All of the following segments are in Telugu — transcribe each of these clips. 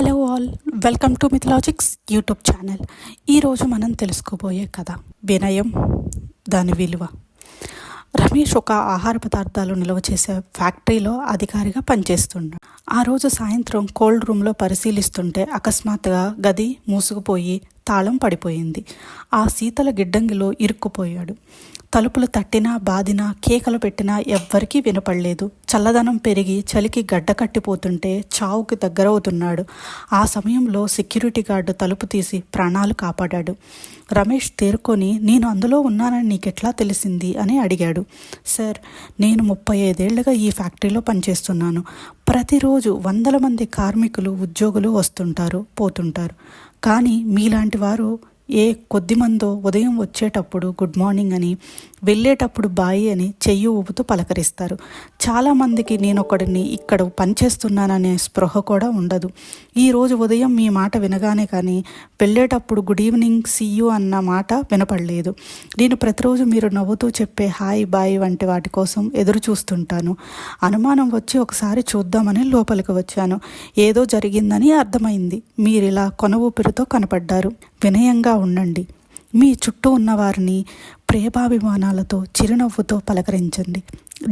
Hello all, welcome to Mythologics YouTube channel. ఈరోజు మనం తెలుసుకోబోయే కథ వినయం, దాని విలువ. రమేష్ ఒక ఆహార పదార్థాలు నిల్వ చేసే ఫ్యాక్టరీలో అధికారిగా పనిచేస్తున్నాడు. ఆ రోజు సాయంత్రం కోల్డ్ రూమ్లో పరిశీలిస్తుంటే అకస్మాత్తుగా గది మూసుకుపోయి తాళం పడిపోయింది. ఆ శీతల గిడ్డంగిలో ఇరుక్కుపోయాడు. తలుపులు తట్టినా బాదినా కేకలు పెట్టినా ఎవ్వరికీ వినపడలేదు. చల్లదనం పెరిగి చలికి గడ్డ కట్టిపోతుంటే చావుకి దగ్గరవుతున్నాడు. ఆ సమయంలో సెక్యూరిటీ గార్డు తలుపు తీసి ప్రాణాలు కాపాడాడు. రమేష్ తేరుకొని, నేను అందులో ఉన్నానని నీకెట్లా తెలిసింది అని అడిగాడు. సార్, నేను 35 ఏళ్లుగా ఈ ఫ్యాక్టరీలో పనిచేస్తున్నాను. ప్రతిరోజు వందల మంది కార్మికులు, ఉద్యోగులు వస్తుంటారు, పోతుంటారు. కానీ మీలాంటి వారు కొద్ది మందో ఉదయం వచ్చేటప్పుడు గుడ్ మార్నింగ్ అని, వెళ్ళేటప్పుడు బాయ్ అని చెయ్యి ఊపుతూ పలకరిస్తారు. చాలామందికి నేను ఒకడిని ఇక్కడ పనిచేస్తున్నాననే స్పృహ కూడా ఉండదు. ఈరోజు ఉదయం మీ మాట వినగానే కానీ వెళ్ళేటప్పుడు గుడ్ ఈవినింగ్, సీ యూ అన్న మాట వినపడలేదు. నేను ప్రతిరోజు మీరు నవ్వుతూ చెప్పే హాయ్ బాయ్ వంటి వాటి కోసం ఎదురు చూస్తుంటాను. అనుమానం వచ్చి ఒకసారి చూద్దామని లోపలికి వచ్చాను. ఏదో జరిగిందని అర్థమైంది. మీరిలా కొన ఊపిరితో కనపడ్డారు. వినయంగా ఉండండి. మీ చుట్టూ ఉన్నవారిని ప్రేమాభిమానాలతో, చిరునవ్వుతో పలకరించండి.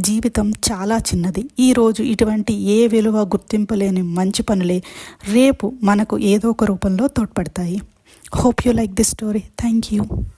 జీవితం చాలా చిన్నది. ఈరోజు ఇటువంటి ఏ విలువ గుర్తింపలేని మంచి పనులే రేపు మనకు ఏదో ఒక రూపంలో తోడ్పడతాయి. Hope you like this story. Thank you.